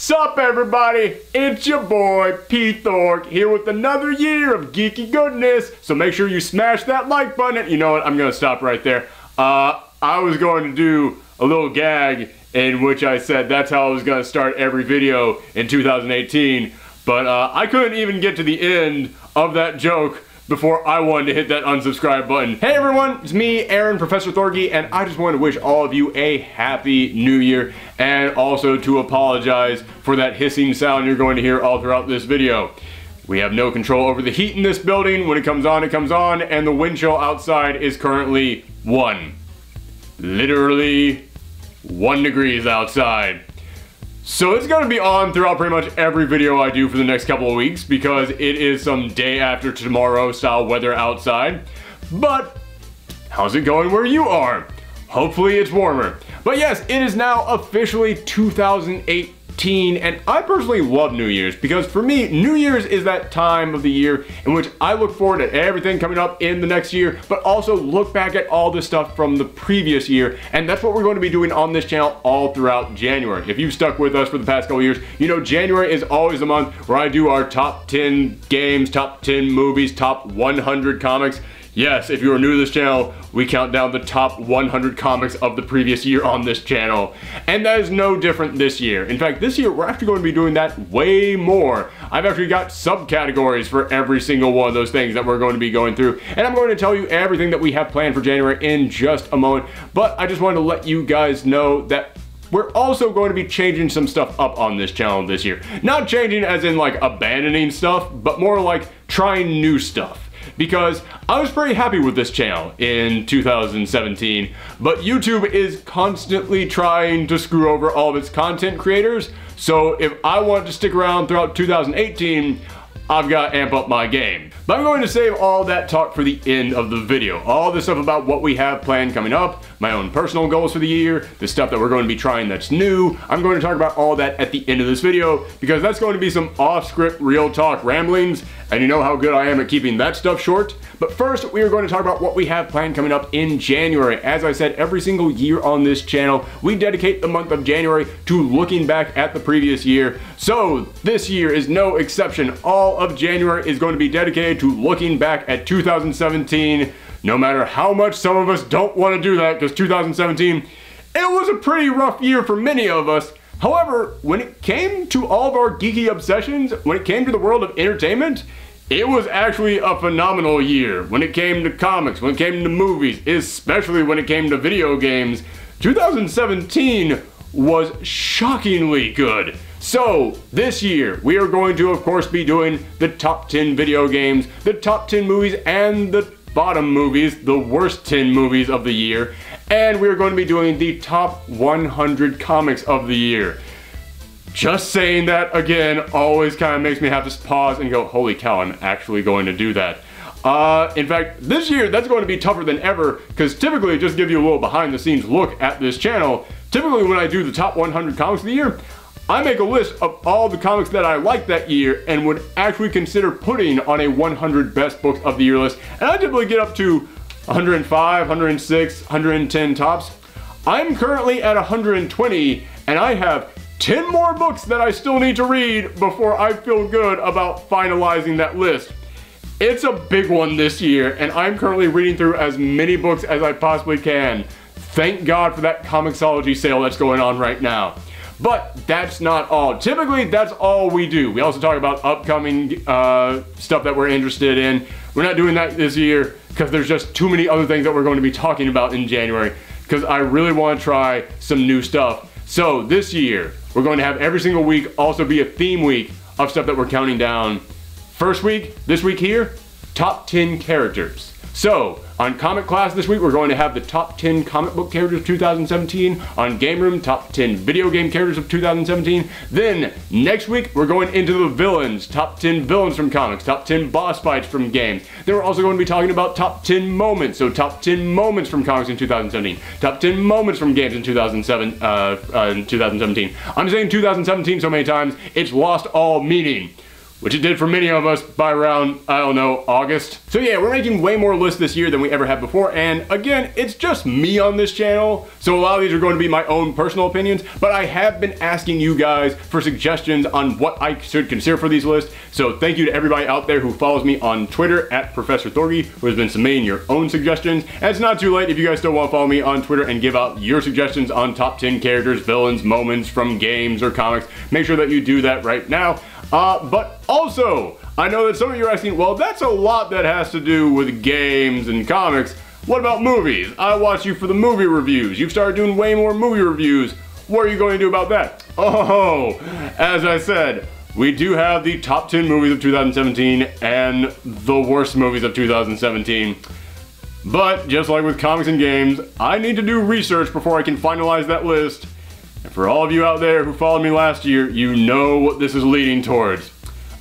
Sup everybody, it's your boy Thorg here with another year of geeky goodness. So make sure you smash that like button. You know what, I'm gonna stop right there. I was going to do a little gag in which I said that's how I was gonna start every video in 2018, but I couldn't even get to the end of that joke before I wanted to hit that unsubscribe button. Hey everyone, it's me, Aaron, Professor Thorgi, and I just want to wish all of you a happy new year, and also to apologize for that hissing sound you're going to hear all throughout this video. We have no control over the heat in this building. When it comes on, and the wind chill outside is currently 1. Literally 1 degrees outside. So it's going to be on throughout pretty much every video I do for the next couple of weeks because it is some day after tomorrow style weather outside. But how's it going where you are? Hopefully it's warmer. But yes, it is now officially 2018, and I personally love New Year's because for me, New Year's is that time of the year in which I look forward to everything coming up in the next year, but also look back at all the stuff from the previous year, and that's what we're going to be doing on this channel all throughout January. If you've stuck with us for the past couple years, you know January is always the month where I do our top 10 games, top 10 movies, top 100 comics. Yes, if you are new to this channel, we count down the top 100 comics of the previous year on this channel. And that is no different this year. In fact, this year we're actually going to be doing that way more. I've actually got subcategories for every single one of those things that we're going to be going through. And I'm going to tell you everything that we have planned for January in just a moment. But I just wanted to let you guys know that we're also going to be changing some stuff up on this channel this year. Not changing as in like abandoning stuff, but more like trying new stuff. Because I was pretty happy with this channel in 2017, but YouTube is constantly trying to screw over all of its content creators, so if I want to stick around throughout 2018, I've got to amp up my game. But I'm going to save all that talk for the end of the video. All the stuff about what we have planned coming up, my own personal goals for the year, the stuff that we're going to be trying that's new, I'm going to talk about all that at the end of this video because that's going to be some off-script real talk ramblings, and you know how good I am at keeping that stuff short. But first, we are going to talk about what we have planned coming up in January. As I said, every single year on this channel, we dedicate the month of January to looking back at the previous year. So this year is no exception. All of January is going to be dedicated to looking back at 2017, no matter how much some of us don't want to do that, because 2017, it was a pretty rough year for many of us. However, when it came to all of our geeky obsessions, when it came to the world of entertainment, it was actually a phenomenal year. When it came to comics, when it came to movies, especially when it came to video games, 2017 was shockingly good. So, this year, we are going to, of course, be doing the top 10 video games, the top 10 movies, and the bottom movies, the worst 10 movies of the year. And we are going to be doing the top 100 comics of the year. Just saying that again always kind of makes me have to pause and go, holy cow, I'm actually going to do that. In fact, this year that's going to be tougher than ever because typically, just give you a little behind the scenes look at this channel, typically when I do the top 100 comics of the year, I make a list of all the comics that I like that year and would actually consider putting on a 100 best books of the year list. And I typically get up to 105, 106, 110 tops. I'm currently at 120 and I have 10 more books that I still need to read before I feel good about finalizing that list. It's a big one this year, and I'm currently reading through as many books as I possibly can. Thank God for that Comixology sale that's going on right now. But that's not all. Typically, that's all we do. We also talk about upcoming stuff that we're interested in. We're not doing that this year because there's just too many other things that we're going to be talking about in January because I really want to try some new stuff. So this year, we're going to have every single week also be a theme week of stuff that we're counting down. First week, this week here, top 10 characters. So, on Comic Class this week, we're going to have the top 10 comic book characters of 2017. On Game Room, top 10 video game characters of 2017. Then, next week, we're going into the villains. Top 10 villains from comics. Top 10 boss fights from games. Then we're also going to be talking about top 10 moments. So, top 10 moments from comics in 2017. Top 10 moments from games in 2017. I'm saying 2017 so many times, it's lost all meaning. which it did for many of us by around, I don't know, August. So yeah, we're making way more lists this year than we ever have before, and again, it's just me on this channel, so a lot of these are going to be my own personal opinions, but I have been asking you guys for suggestions on what I should consider for these lists, so thank you to everybody out there who follows me on Twitter at Professor Thorgi, who has been submitting your own suggestions, and it's not too late if you guys still want to follow me on Twitter and give out your suggestions on top 10 characters, villains, moments from games or comics. Make sure that you do that right now. But also, I know that some of you are asking, well, that's a lot that has to do with games and comics. What about movies? I watch you for the movie reviews. You've started doing way more movie reviews. What are you going to do about that? Oh, as I said, we do have the top 10 movies of 2017 and the worst movies of 2017. But just like with comics and games, I need to do research before I can finalize that list. And for all of you out there who followed me last year, you know what this is leading towards.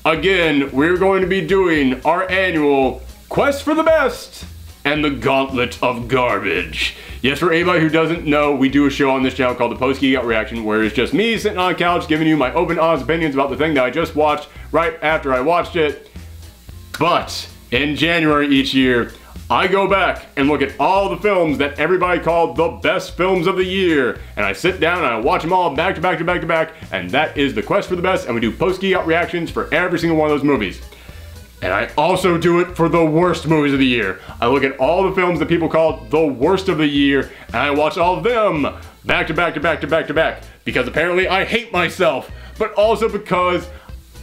Again, we're going to be doing our annual Quest for the Best and the Gauntlet of Garbage. Yes, for anybody who doesn't know, we do a show on this channel called the Post Geek Out Reaction, where it's just me sitting on a couch giving you my open, honest opinions about the thing that I just watched right after I watched it. But in January each year, I go back and look at all the films that everybody called the best films of the year, and I sit down and I watch them all back to back to back to back, and that is the Quest for the Best, and we do post-geek out reactions for every single one of those movies. And I also do it for the worst movies of the year. I look at all the films that people called the worst of the year, and I watch all of them back to back to back to back to back, because apparently I hate myself, but also because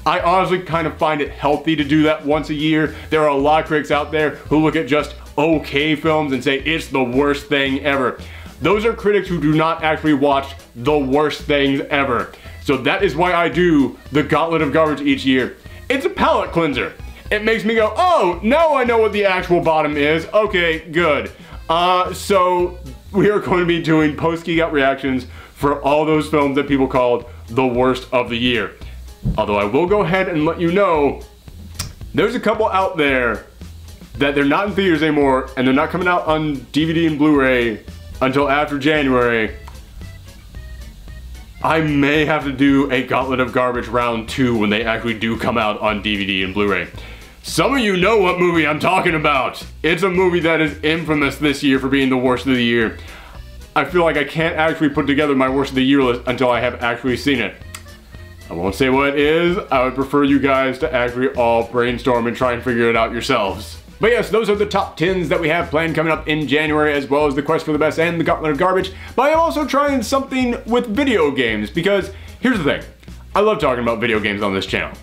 I honestly kind of find it healthy to do that once a year. There are a lot of critics out there who look at just okay films and say it's the worst thing ever. Those are critics who do not actually watch the worst things ever. So that is why I do the Gauntlet of Garbage each year. It's a palate cleanser. It makes me go, oh, now I know what the actual bottom is. Okay, good. So we are going to be doing post-geek out reactions for all those films that people called the worst of the year. Although I will go ahead and let you know, there's a couple out there that they're not in theaters anymore, and they're not coming out on DVD and Blu-ray until after January. I may have to do a Gauntlet of Garbage round 2 when they actually do come out on DVD and Blu-ray. Some of you know what movie I'm talking about. It's a movie that is infamous this year for being the worst of the year. I feel like I can't actually put together my worst of the year list until I have actually seen it. I won't say what it is. I would prefer you guys to actually all brainstorm and try and figure it out yourselves. But yes, those are the top 10s that we have planned coming up in January, as well as the Quest for the Best and the Gauntlet of Garbage. But I'm also trying something with video games, because here's the thing. I love talking about video games on this channel.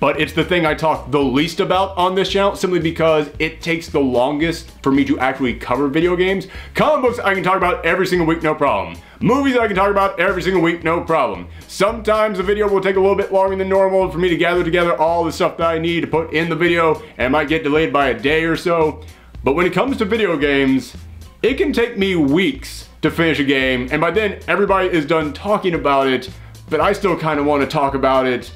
But it's the thing I talk the least about on this channel, simply because it takes the longest for me to actually cover video games. Comic books I can talk about every single week, no problem. Movies I can talk about every single week, no problem. Sometimes a video will take a little bit longer than normal for me to gather together all the stuff that I need to put in the video, and it might get delayed by a day or so. But when it comes to video games, it can take me weeks to finish a game, and by then everybody is done talking about it, but I still kind of want to talk about it.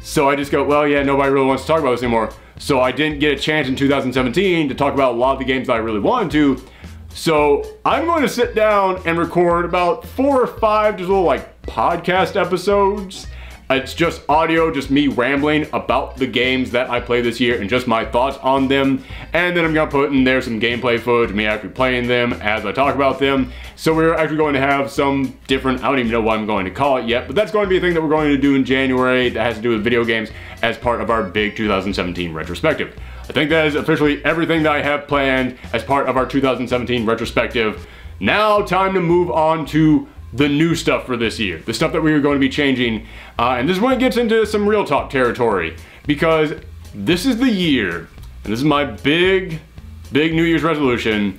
So I just go, well, yeah, nobody really wants to talk about this anymore. So I didn't get a chance in 2017 to talk about a lot of the games that I really wanted to. So I'm going to sit down and record about 4 or 5 just little like podcast episodes. It's just audio, just me rambling about the games that I played this year and just my thoughts on them. And then I'm gonna put in there some gameplay footage of me actually playing them as I talk about them. So we're actually going to have some different, I don't even know what I'm going to call it yet, but that's going to be a thing that we're going to do in January that has to do with video games as part of our big 2017 retrospective. I think that is officially everything that I have planned as part of our 2017 retrospective. Now time to move on to the new stuff for this year, the stuff that we are going to be changing, and this is when it gets into some real talk territory, because this is the year, and this is my big New Year's resolution.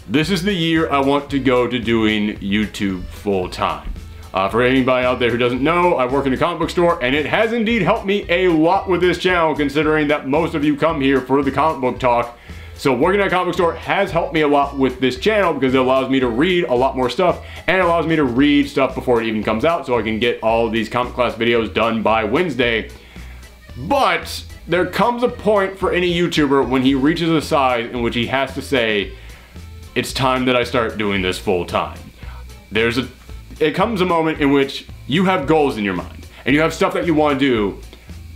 This is the year I want to go to doing YouTube full time. For anybody out there who doesn't know, I work in a comic book store, and it has indeed helped me a lot with this channel, considering that most of you come here for the comic book talk. So working at a comic book store has helped me a lot with this channel, because it allows me to read a lot more stuff, and it allows me to read stuff before it even comes out, so I can get all of these comic class videos done by Wednesday. But there comes a point for any YouTuber when he reaches a size in which he has to say, it's time that I start doing this full time. It comes a moment in which you have goals in your mind, and you have stuff that you want to do,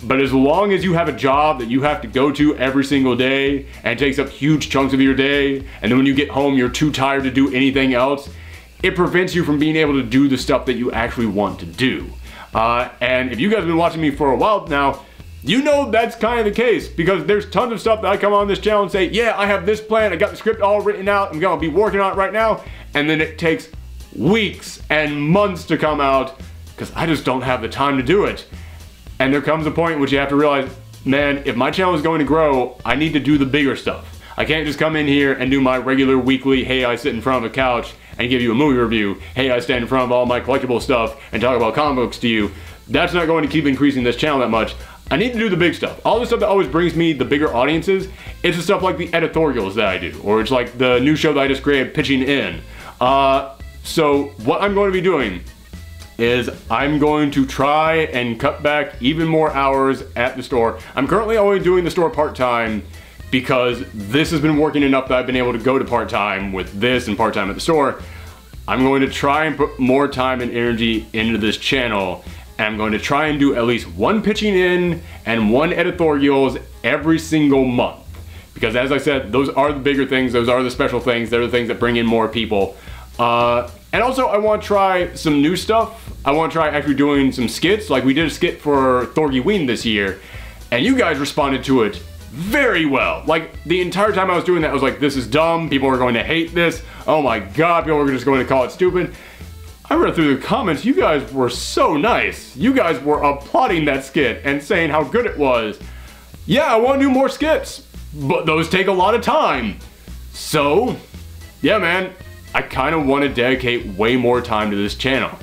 But as long as you have a job that you have to go to every single day and it takes up huge chunks of your day, and then when you get home you're too tired to do anything else, it prevents you from being able to do the stuff that you actually want to do. And if you guys have been watching me for a while now, you know that's kind of the case, because there's tons of stuff that I come on this channel and say, yeah, I have this plan, I got the script all written out, I'm gonna be working on it right now, and then it takes weeks and months to come out because I just don't have the time to do it. And there comes a point in which you have to realize, man, if my channel is going to grow, I need to do the bigger stuff. I can't just come in here and do my regular weekly, hey, I sit in front of a couch and give you a movie review, hey, I stand in front of all my collectible stuff and talk about comic books to you. That's not going to keep increasing this channel that much. I need to do the big stuff. All the stuff that always brings me the bigger audiences, it's the stuff like the editorials that I do, or it's like the new show that I just created, Pitching In. So what I'm going to be doing is I'm going to try and cut back even more hours at the store. I'm currently only doing the store part-time because this has been working enough that I've been able to go to part-time with this and part-time at the store. I'm going to try and put more time and energy into this channel, and I'm going to try and do at least one Pitching In and one editorials every single month. Because as I said, those are the bigger things, those are the special things, they're the things that bring in more people. And also I want to try some new stuff. I want to try actually doing some skits. Like we did a skit for Thorgi this year, and you guys responded to it very well. Like the entire time I was doing that, I was like, this is dumb, people are going to hate this, oh my god, people are just going to call it stupid. I read through the comments, you guys were so nice. You guys were applauding that skit and saying how good it was. Yeah, I want to do more skits, but those take a lot of time. So, yeah man, I kind of want to dedicate way more time to this channel.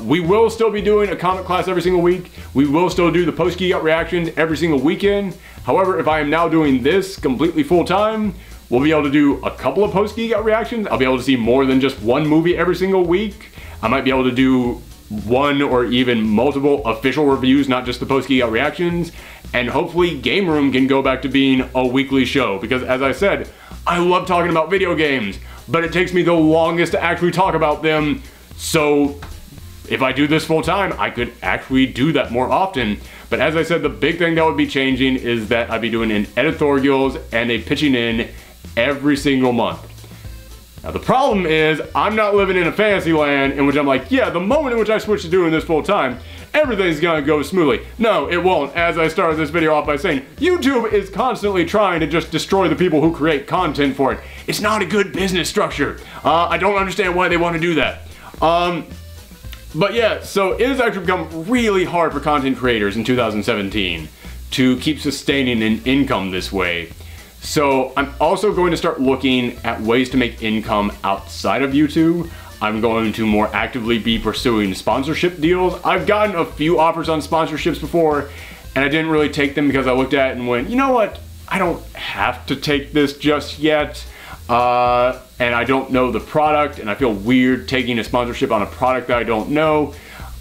We will still be doing a comic class every single week. We will still do the post-geek out reactions every single weekend. However, if I am now doing this completely full-time, we'll be able to do a couple of post-geek out reactions. I'll be able to see more than just one movie every single week. I might be able to do one or even multiple official reviews, not just the post-geek out reactions. And hopefully Game Room can go back to being a weekly show, because as I said, I love talking about video games, but it takes me the longest to actually talk about them. So if I do this full time, I could actually do that more often. But as I said, the big thing that would be changing is that I'd be doing an editorials and a Pitching In every single month. Now the problem is, I'm not living in a fantasy land in which I'm like, yeah, the moment in which I switch to doing this full time, everything's gonna go smoothly. No, it won't, as I started this video off by saying, YouTube is constantly trying to just destroy the people who create content for it. It's not a good business structure. I don't understand why they want to do that. But yeah, so it has actually become really hard for content creators in 2017 to keep sustaining an income this way. So I'm also going to start looking at ways to make income outside of YouTube. I'm going to more actively be pursuing sponsorship deals. I've gotten a few offers on sponsorships before, and I didn't really take them because I looked at it and went, you know what, I don't have to take this just yet. And I don't know the product, and I feel weird taking a sponsorship on a product that I don't know.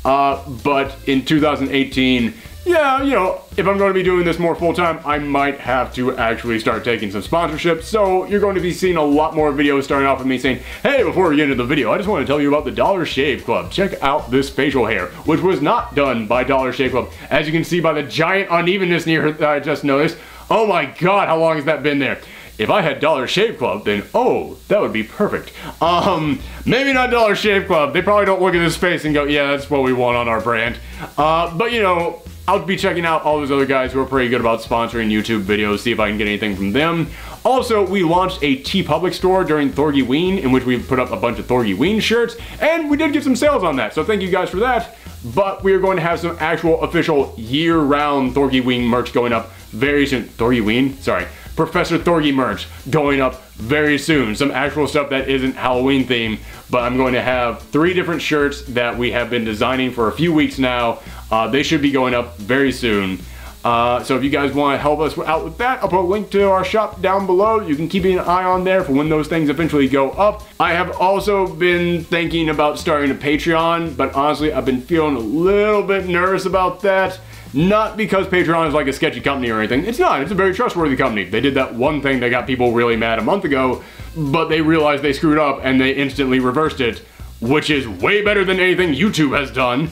But in 2018, yeah, you know, if I'm going to be doing this more full-time, I might have to actually start taking some sponsorships. So you're going to be seeing a lot more videos starting off with me saying, hey, before we get into the video, I just want to tell you about the Dollar Shave Club. Check out this facial hair, which was not done by Dollar Shave Club. As you can see by the giant unevenness near that I just noticed. Oh my god, how long has that been there? If I had Dollar Shave Club, then oh, that would be perfect. Maybe not Dollar Shave Club. They probably don't look at this face and go, yeah, that's what we want on our brand. But you know, I'll be checking out all those other guys who are pretty good about sponsoring YouTube videos, see if I can get anything from them. Also, we launched a TeePublic store during Thorgi in which we put up a bunch of Thorgi shirts, and we did get some sales on that, so thank you guys for that. But we are going to have some actual official year-round Thorgi merch going up very soon. Professor Thorgi merch going up very soon. Some actual stuff that isn't Halloween themed, but I'm going to have 3 different shirts that we have been designing for a few weeks now. They should be going up very soon. So if you guys want to help us out with that, I'll put a link to our shop down below. You can keep an eye on there for when those things eventually go up. I have also been thinking about starting a Patreon, but honestly, I've been feeling a little bit nervous about that. Not because Patreon is like a sketchy company or anything. It's not. It's a very trustworthy company. They did that one thing that got people really mad a month ago, but they realized they screwed up and they instantly reversed it, which is way better than anything YouTube has done.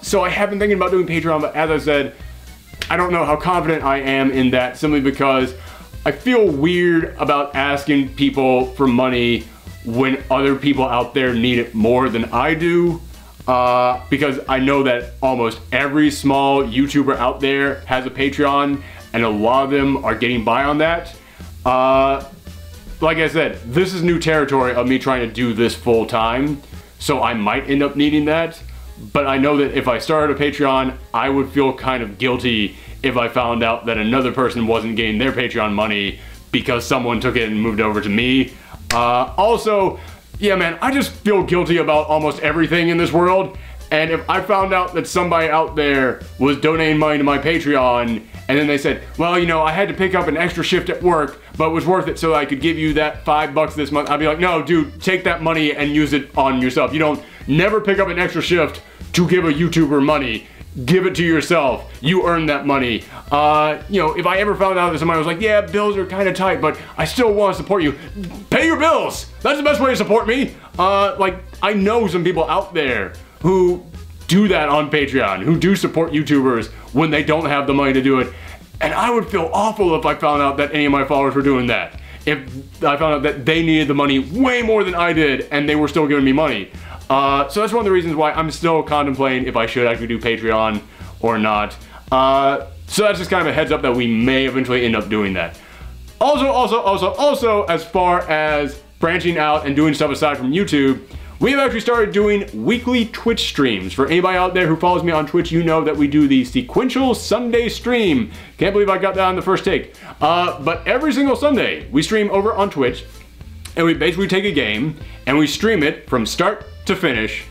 So I have been thinking about doing Patreon, but as I said, I don't know how confident I am in that, simply because I feel weird about asking people for money when other people out there need it more than I do. Because I know that almost every small YouTuber out there has a Patreon, and a lot of them are getting by on that. Like I said, this is new territory of me trying to do this full time, so I might end up needing that. But I know that if I started a Patreon, I would feel kind of guilty if I found out that another person wasn't getting their Patreon money because someone took it and moved over to me. Also, yeah man, I just feel guilty about almost everything in this world. And if I found out that somebody out there was donating money to my Patreon, and then they said, well, you know, I had to pick up an extra shift at work, but it was worth it so I could give you that $5 this month, I'd be like, no, dude, take that money and use it on yourself. You don't never pick up an extra shift to give a YouTuber money. Give it to yourself. You earn that money. You know, if I ever found out that somebody was like, yeah, bills are kind of tight, but I still want to support you, pay your bills. That's the best way to support me. Like, I know some people out there who do that on Patreon, who do support YouTubers when they don't have the money to do it. And I would feel awful if I found out that any of my followers were doing that. If I found out that they needed the money way more than I did and they were still giving me money. So that's one of the reasons why I'm still contemplating if I should actually do Patreon or not. So that's just kind of a heads up that we may eventually end up doing that. Also, as far as branching out and doing stuff aside from YouTube, we've actually started doing weekly Twitch streams. For anybody out there who follows me on Twitch, you know that we do the sequential Sunday stream. Can't believe I got that on the first take. But every single Sunday, we stream over on Twitch, and we basically take a game, and we stream it from start to finish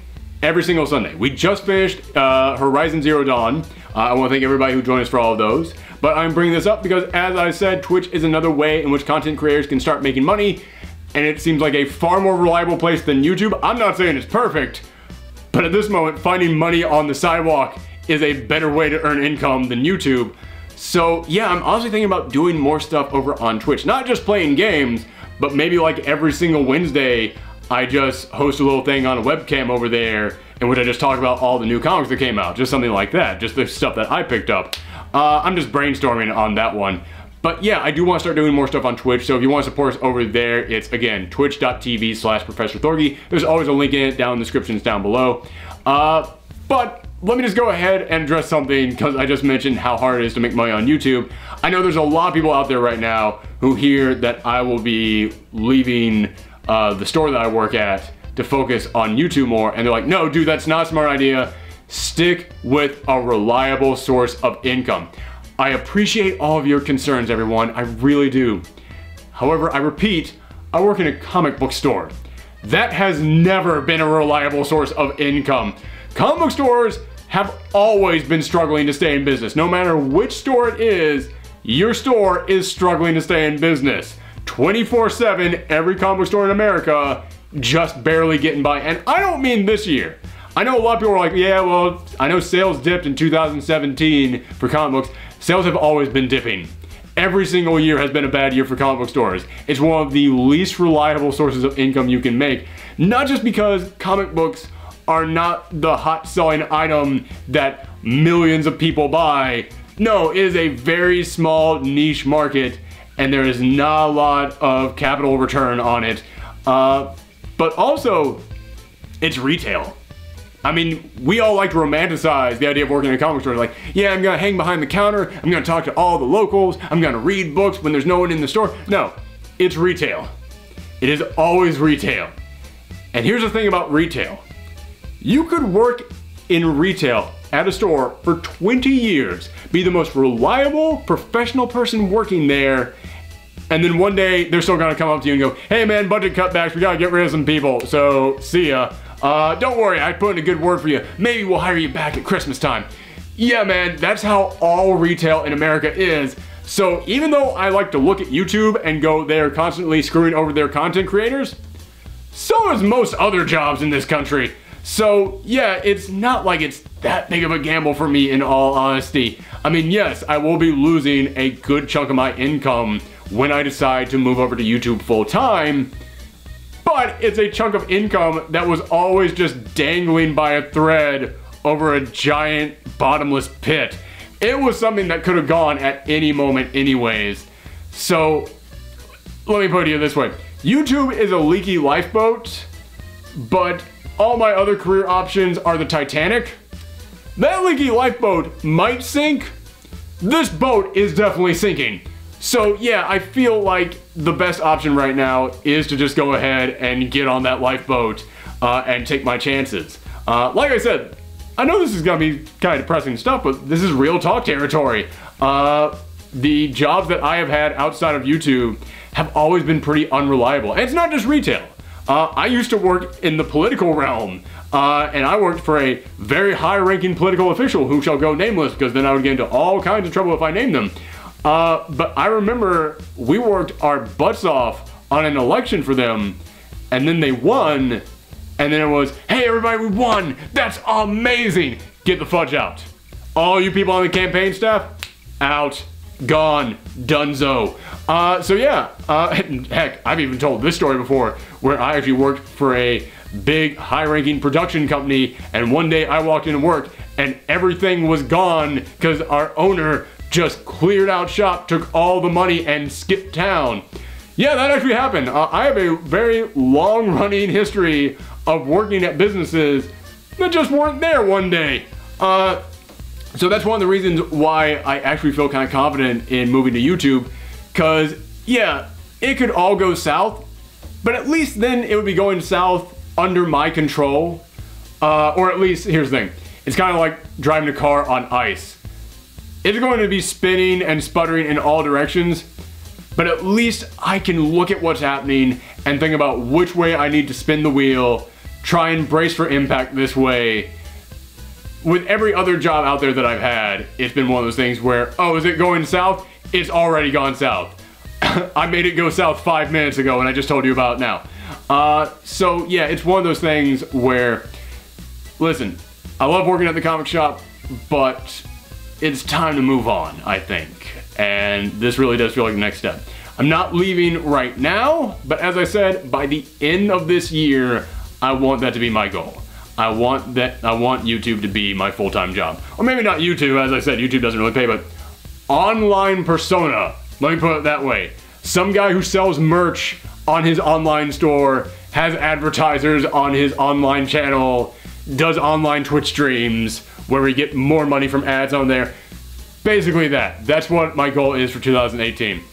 every single Sunday. We just finished Horizon Zero Dawn. I want to thank everybody who joined us for all of those. But I'm bringing this up because, as I said, Twitch is another way in which content creators can start making money, and it seems like a far more reliable place than YouTube. I'm not saying it's perfect, but at this moment, finding money on the sidewalk is a better way to earn income than YouTube. So yeah, I'm honestly thinking about doing more stuff over on Twitch. Not just playing games, but maybe like every single Wednesday, I just host a little thing on a webcam over there in which I just talk about all the new comics that came out. Just something like that, just the stuff that I picked up. I'm just brainstorming on that one. But yeah, I do want to start doing more stuff on Twitch, so if you want to support us over there, it's, again, twitch.tv/ProfessorThorgi. There's always a link in it down in the descriptions down below. But let me just go ahead and address something, because I just mentioned how hard it is to make money on YouTube. I know there's a lot of people out there right now who hear that I will be leaving the store that I work at to focus on YouTube more, and they're like, no, dude, that's not a smart idea. Stick with a reliable source of income. I appreciate all of your concerns, everyone. I really do. However, I repeat, I work in a comic book store. That has never been a reliable source of income. Comic book stores have always been struggling to stay in business. No matter which store it is, your store is struggling to stay in business. 24/7, every comic book store in America just barely getting by. And I don't mean this year. I know a lot of people are like, yeah, well, I know sales dipped in 2017 for comic books. Sales have always been dipping. Every single year has been a bad year for comic book stores. It's one of the least reliable sources of income you can make. Not just because comic books are not the hot selling item that millions of people buy. No, it is a very small niche market, and there is not a lot of capital return on it. But also, it's retail. I mean, we all like to romanticize the idea of working in a comic store. Like, yeah, I'm gonna hang behind the counter, I'm gonna talk to all the locals, I'm gonna read books when there's no one in the store. No, it's retail. It is always retail. And here's the thing about retail. You could work in retail at a store for 20 years, be the most reliable professional person working there, and then one day they're still gonna come up to you and go, hey man, budget cutbacks, we gotta get rid of some people, so see ya. Don't worry, I put in a good word for you. Maybe we'll hire you back at Christmas time. Yeah, man, that's how all retail in America is. So even though I like to look at YouTube and go, they're constantly screwing over their content creators, so is most other jobs in this country. So yeah, it's not like it's that big of a gamble for me, in all honesty. I mean, yes, I will be losing a good chunk of my income when I decide to move over to YouTube full time, but it's a chunk of income that was always just dangling by a thread over a giant bottomless pit. it was something that could have gone at any moment anyways. So, let me put it to you this way. YouTube is a leaky lifeboat, but all my other career options are the Titanic. That leaky lifeboat might sink. This boat is definitely sinking. So yeah, I feel like the best option right now is to just go ahead and get on that lifeboat and take my chances. Like I said, I know this is gonna be kind of depressing stuff, but this is real talk territory. The jobs that I have had outside of YouTube have always been pretty unreliable. And it's not just retail. I used to work in the political realm, and I worked for a very high-ranking political official who shall go nameless, because then I would get into all kinds of trouble if I named them. But I remember we worked our butts off on an election for them, and then they won, and then it was, hey everybody, we won! That's amazing! Get the fudge out. All you people on the campaign staff, out. Gone. Dunzo. So yeah, heck, I've even told this story before, where I actually worked for a big, high-ranking production company, and one day I walked in and worked, and everything was gone, because our owner just cleared out shop, took all the money, and skipped town. Yeah, that actually happened. I have a very long-running history of working at businesses that just weren't there one day. So that's one of the reasons why I actually feel kind of confident in moving to YouTube, because, yeah, it could all go south, but at least then it would be going south under my control. Or at least, here's the thing, it's kind of like driving a car on ice. It's going to be spinning and sputtering in all directions, but at least I can look at what's happening and think about which way I need to spin the wheel, try and brace for impact this way. With every other job out there that I've had, it's been one of those things where, oh, is it going south? It's already gone south. I made it go south 5 minutes ago and I just told you about it now. So yeah, it's one of those things where, listen, I love working at the comic shop, but it's time to move on, I think. And this really does feel like the next step. I'm not leaving right now, but as I said, by the end of this year, I want that to be my goal. I want YouTube to be my full-time job. Or maybe not YouTube, as I said, YouTube doesn't really pay, but online persona. Let me put it that way. Some guy who sells merch on his online store, has advertisers on his online channel, does online Twitch streams where we get more money from ads on there. Basically that. That's what my goal is for 2018.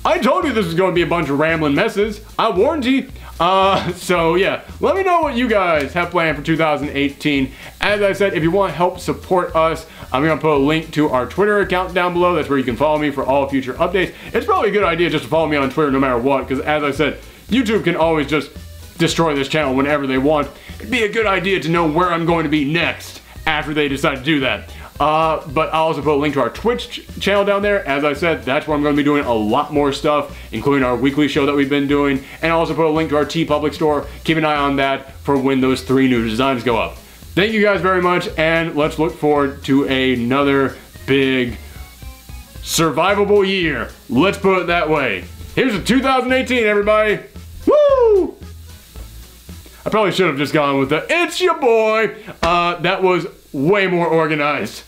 I told you this was going to be a bunch of rambling messes. I warned you. So yeah, let me know what you guys have planned for 2018. As I said, if you want to help support us, I'm going to put a link to our Twitter account down below. That's where you can follow me for all future updates. It's probably a good idea just to follow me on Twitter no matter what, because as I said, YouTube can always just destroy this channel whenever they want. It'd be a good idea to know where I'm going to be next after they decide to do that. But I'll also put a link to our Twitch channel down there. As I said, that's where I'm going to be doing a lot more stuff, including our weekly show that we've been doing. And I'll also put a link to our TeePublic store. Keep an eye on that for when those 3 new designs go up. Thank you guys very much, and let's look forward to another big survivable year. Let's put it that way. Here's to 2018, everybody. Woo! I probably should have just gone with the "It's your boy." That was way more organized.